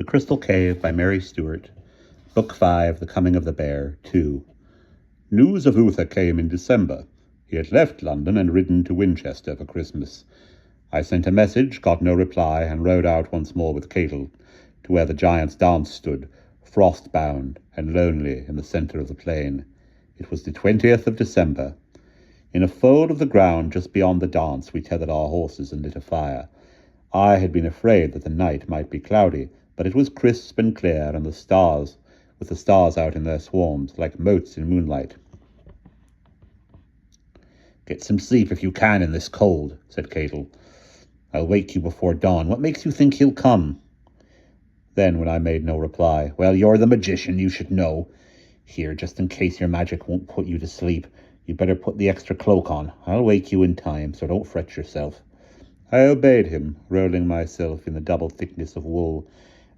The Crystal Cave by Mary Stewart. Book 5, The Coming of the Bear, 2. News of Uther came in December. He had left London and ridden to Winchester for Christmas. I sent a message, got no reply, and rode out once more with Catel to where the giant's dance stood, frost-bound and lonely in the centre of the plain. It was the 20th of December. In a fold of the ground just beyond the dance we tethered our horses and lit a fire. I had been afraid that the night might be cloudy, but it was crisp and clear, and the stars, with the stars out in their swarms, like motes in moonlight. "Get some sleep if you can in this cold," said Catel. "I'll wake you before dawn. What makes you think he'll come?" Then, when I made no reply, "Well, you're the magician, you should know. Here, just in case your magic won't put you to sleep, you'd better put the extra cloak on. I'll wake you in time, so don't fret yourself." I obeyed him, rolling myself in the double thickness of wool,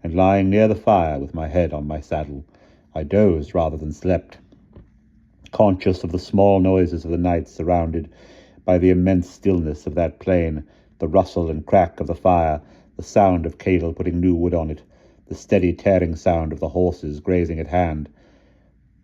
and lying near the fire with my head on my saddle. I dozed rather than slept, conscious of the small noises of the night, surrounded by the immense stillness of that plain, the rustle and crack of the fire, the sound of Catel putting new wood on it, the steady tearing sound of the horses grazing at hand,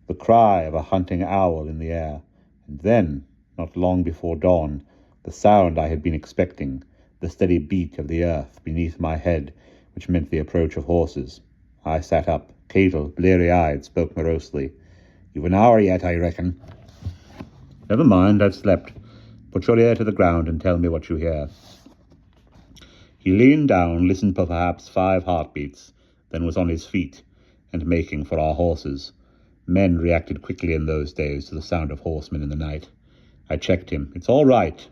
the cry of a hunting owl in the air, and then, not long before dawn, the sound I had been expecting, the steady beat of the earth beneath my head, which meant the approach of horses. I sat up. Catel, bleary-eyed, spoke morosely. "You've an hour yet, I reckon." "Never mind, I've slept. Put your ear to the ground and tell me what you hear." He leaned down, listened for perhaps 5 heartbeats, then was on his feet and making for our horses. Men reacted quickly in those days to the sound of horsemen in the night. I checked him. "It's all right."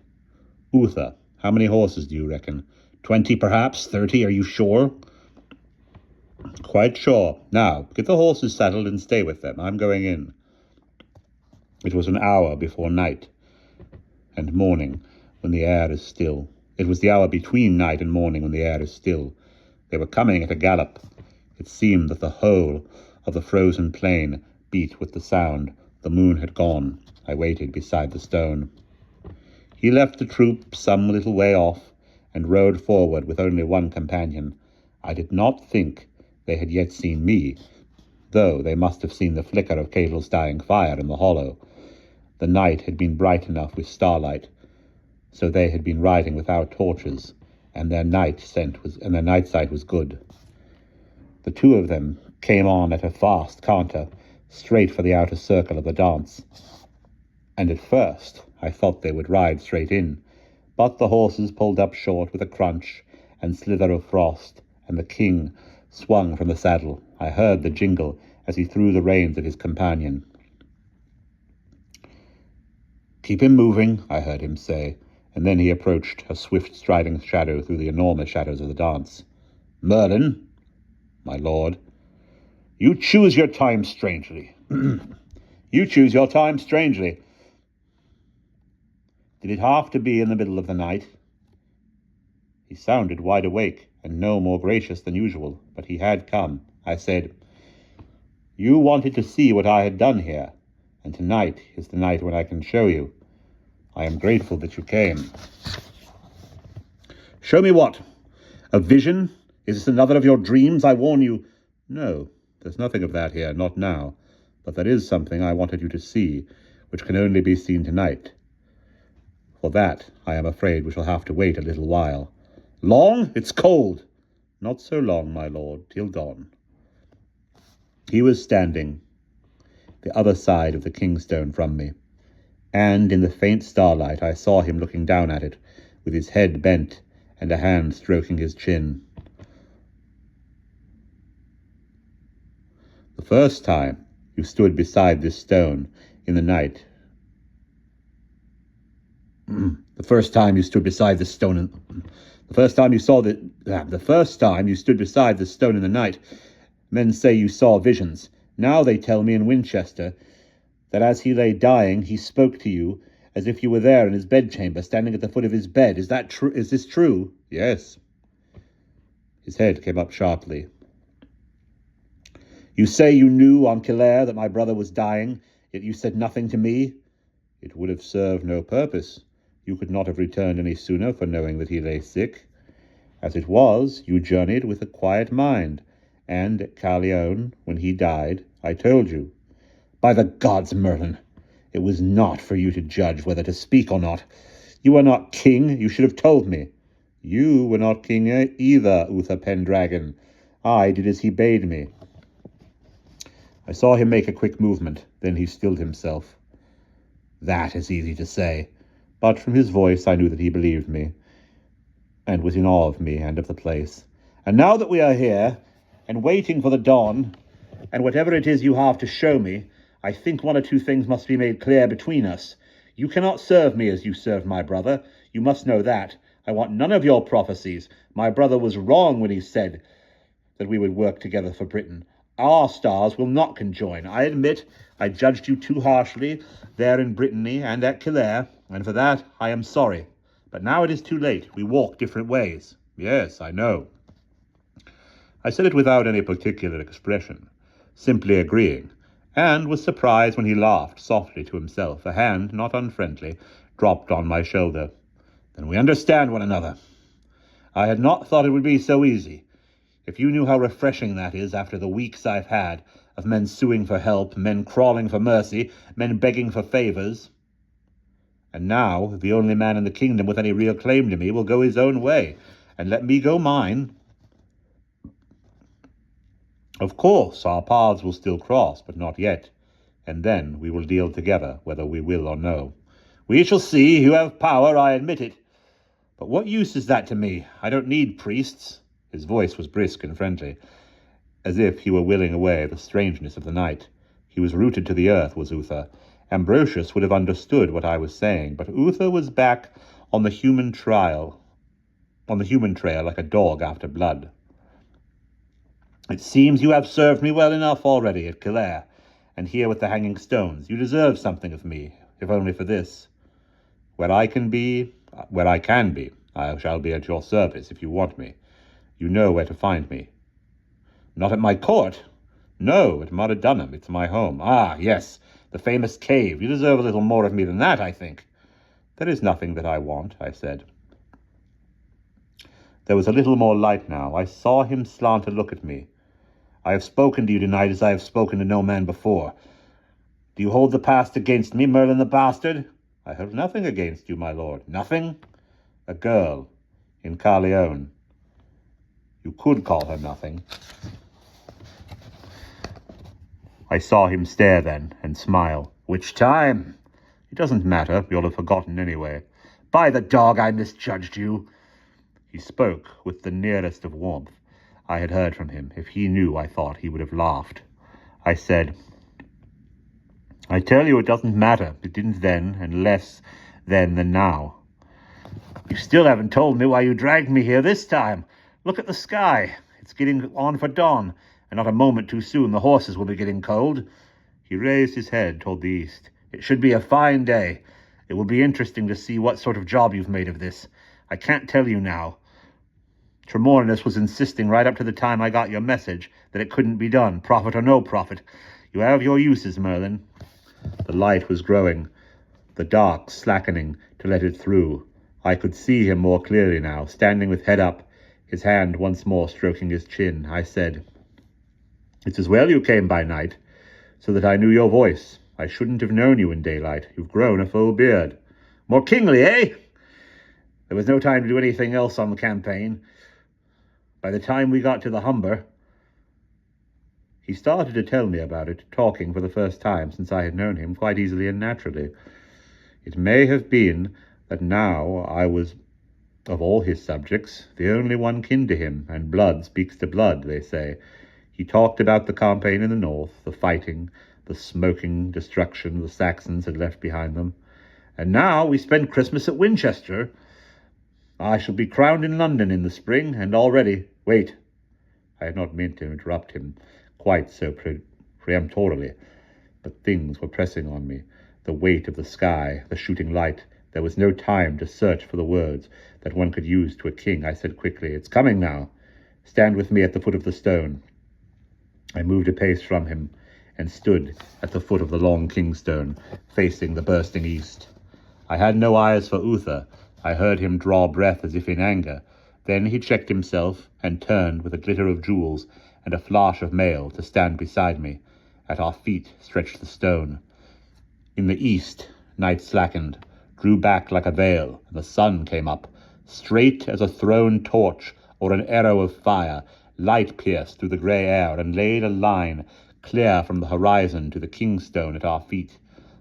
"Uther, how many horses do you reckon? 20, perhaps? 30, are you sure?" "Quite sure. Now, get the horses saddled and stay with them. I'm going in." It was an hour before night and morning, when the air is still. It was the hour between night and morning, when the air is still. They were coming at a gallop. It seemed that the whole of the frozen plain beat with the sound. The moon had gone. I waited beside the stone. He left the troop some little way off, and rode forward with only one companion. I did not think they had yet seen me, though they must have seen the flicker of Catel's dying fire in the hollow. The night had been bright enough with starlight, so they had been riding without torches, and their night sight was good. The two of them came on at a fast canter, straight for the outer circle of the dance, and at first I thought they would ride straight in, but the horses pulled up short with a crunch and slither of frost, and the king swung from the saddle. I heard the jingle as he threw the reins at his companion. "Keep him moving," I heard him say, and then he approached, a swift striding shadow through the enormous shadows of the dance. "Merlin." "My lord." "You choose your time strangely." "You choose your time strangely." "Did it have to be in the middle of the night?" He sounded wide awake, and no more gracious than usual, but he had come. I said, "You wanted to see what I had done here, and tonight is the night when I can show you. I am grateful that you came." "Show me what? A vision? Is this another of your dreams? I warn you." "No, there's nothing of that here, not now. But there is something I wanted you to see, which can only be seen tonight. For that, I am afraid we shall have to wait a little while." "Long? It's cold." "Not so long, my lord, till dawn." He was standing the other side of the kingstone from me, and in the faint starlight I saw him looking down at it, with his head bent and a hand stroking his chin. "The first time you stood beside this stone in the night," The first time you stood beside this stone in the night, men say you saw visions. Now they tell me in Winchester that as he lay dying, he spoke to you as if you were there in his bedchamber, standing at the foot of his bed. Is that true? Is this true?" "Yes." His head came up sharply. "You say you knew on Kildare that my brother was dying, yet you said nothing to me?" "It would have served no purpose. You could not have returned any sooner for knowing that he lay sick. As it was, you journeyed with a quiet mind, And at Caerleon, when he died, I told you. By the gods, Merlin, it was not for you to judge whether to speak or not. You are not king. You should have told me. You were not king either, Uther Pendragon. I did as he bade me. I saw him make a quick movement. Then he stilled himself. That is easy to say, but from his voice I knew that he believed me, and was in awe of me and of the place. And now that we are here, and waiting for the dawn, and whatever it is you have to show me, I think one or two things must be made clear between us. You cannot serve me as you served my brother. You must know that. I want none of your prophecies. My brother was wrong when he said that we would work together for Britain. Our stars will not conjoin. I admit I judged you too harshly there in Brittany and at Kildare, and for that I am sorry. But now it is too late. We walk different ways. Yes, I know. I said it without any particular expression, simply agreeing, and was surprised when he laughed softly to himself. A hand, not unfriendly, dropped on my shoulder. Then we understand one another. I had not thought it would be so easy. If you knew how refreshing that is after the weeks I've had, of men suing for help, men crawling for mercy, men begging for favors. And now the only man in the kingdom with any real claim to me will go his own way, and let me go mine. Of course, our paths will still cross, but not yet, and then we will deal together, whether we will or no. We shall see. You have power, I admit it. But what use is that to me? I don't need priests. His voice was brisk and friendly, as if he were willing away the strangeness of the night. He was rooted to the earth, was Uther. Ambrosius would have understood what I was saying, but Uther was back on the human trail like a dog after blood. It seems you have served me well enough already at Kildare, and here with the hanging stones. You deserve something of me, if only for this. Where I can be, I shall be at your service if you want me. You know where to find me. Not at my court. No, at Moradunum. It's my home. Ah, yes, the famous cave. You deserve a little more of me than that, I think. There is nothing that I want, I said. There was a little more light now. I saw him slant a look at me. I have spoken to you tonight as I have spoken to no man before. Do you hold the past against me, Merlin the bastard? I hold nothing against you, my lord. Nothing? A girl in Caerleon. You could call her nothing. I saw him stare then, and smile. Which time? It doesn't matter. You'll have forgotten anyway. By the dog, I misjudged you. He spoke with the nearest of warmth I had heard from him. If he knew, I thought, he would have laughed. I said, I tell you it doesn't matter. It didn't then, and less then than now. You still haven't told me why you dragged me here this time. Look at the sky. It's getting on for dawn, and not a moment too soon the horses will be getting cold. He raised his head toward the east. It should be a fine day. It will be interesting to see what sort of job you've made of this. I can't tell you now. Tremornis was insisting right up to the time I got your message that it couldn't be done, profit or no profit. You have your uses, Merlin. The light was growing, the dark slackening to let it through. I could see him more clearly now, standing with head up, his hand once more stroking his chin. I said, It's as well you came by night, so that I knew your voice. I shouldn't have known you in daylight. You've grown a full beard. More kingly, eh? There was no time to do anything else on the campaign. By the time we got to the Humber, he started to tell me about it, talking for the first time since I had known him, quite easily and naturally. It may have been that now I was, of all his subjects, the only one kin to him, and blood speaks to blood, they say. He talked about the campaign in the north, the fighting, the smoking destruction the Saxons had left behind them. And now we spend Christmas at Winchester. I shall be crowned in London in the spring, and already— Wait. I had not meant to interrupt him quite so peremptorily, but things were pressing on me. The weight of the sky, the shooting light. There was no time to search for the words that one could use to a king. I said quickly, It's coming now. Stand with me at the foot of the stone. I moved a pace from him and stood at the foot of the long kingstone, facing the bursting east. I had no eyes for Uther. I heard him draw breath as if in anger. Then he checked himself and turned with a glitter of jewels and a flash of mail to stand beside me. At our feet stretched the stone. In the east, night slackened, drew back like a veil, and the sun came up, straight as a thrown torch or an arrow of fire. Light pierced through the grey air and laid a line clear from the horizon to the kingstone at our feet.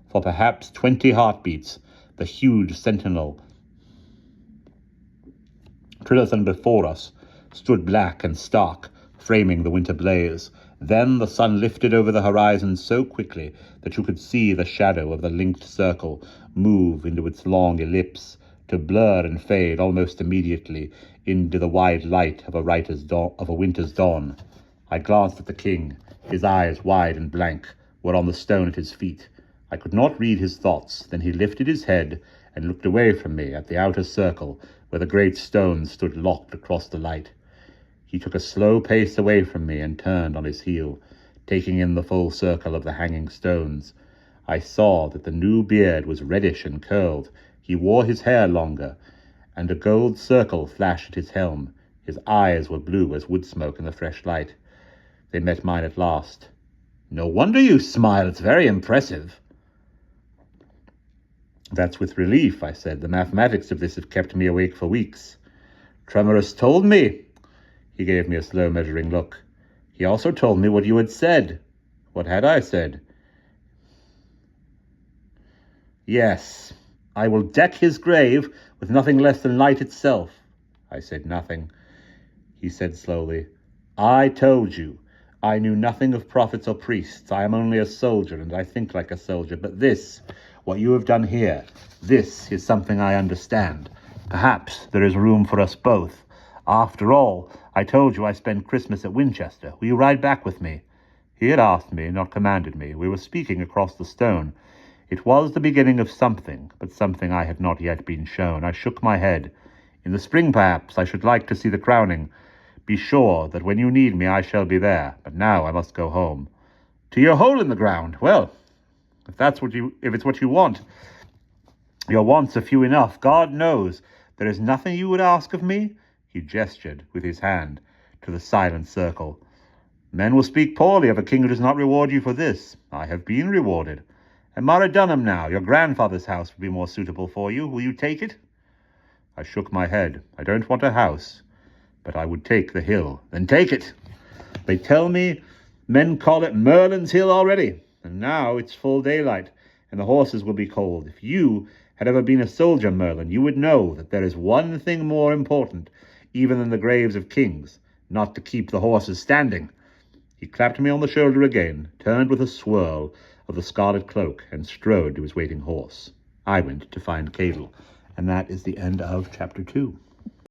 For perhaps 20 heartbeats, the huge sentinel, Trilithon before us, stood black and stark, framing the winter blaze. Then the sun lifted over the horizon so quickly that you could see the shadow of the linked circle move into its long ellipse, to blur and fade almost immediately into the wide light of a winter's dawn. I glanced at the king. His eyes, wide and blank, were on the stone at his feet. I could not read his thoughts. Then he lifted his head and looked away from me at the outer circle, where the great stones stood locked across the light. He took a slow pace away from me and turned on his heel, taking in the full circle of the hanging stones. I saw that the new beard was reddish and curled. He wore his hair longer, and a gold circle flashed at his helm. His eyes were blue as wood smoke in the fresh light. They met mine at last. "No wonder you smile. It's very impressive." "That's with relief," I said. "The mathematics of this have kept me awake for weeks." "Tremorous told me." He gave me a slow measuring look. "He also told me what you had said." "What had I said?" "Yes, I will deck his grave with nothing less than light itself." I said nothing. He said slowly, "I told you. I knew nothing of prophets or priests. I am only a soldier, and I think like a soldier. But this, what you have done here, this is something I understand. Perhaps there is room for us both. After all, I told you I spent Christmas at Winchester. Will you ride back with me?" He had asked me, not commanded me. We were speaking across the stone. It was the beginning of something, but something I had not yet been shown. I shook my head. "In the spring, perhaps. I should like to see the crowning. Be sure that when you need me, I shall be there. But now I must go home." "To your hole in the ground? Well, if it's what you want. Your wants are few enough. God knows there is nothing you would ask of me." He gestured with his hand to the silent circle. "Men will speak poorly of a king who does not reward you for this. I have been rewarded. At Maradunham now, your grandfather's house would be more suitable for you. Will you take it?" I shook my head. "I don't want a house, but I would take the hill." "Then take it. They tell me men call it Merlin's Hill already, and now it's full daylight, and the horses will be cold. If you had ever been a soldier, Merlin, you would know that there is one thing more important even than the graves of kings, not to keep the horses standing." He clapped me on the shoulder again, turned with a swirl of the scarlet cloak, and strode to his waiting horse. I went to find Cadel. And that is the end of chapter 2.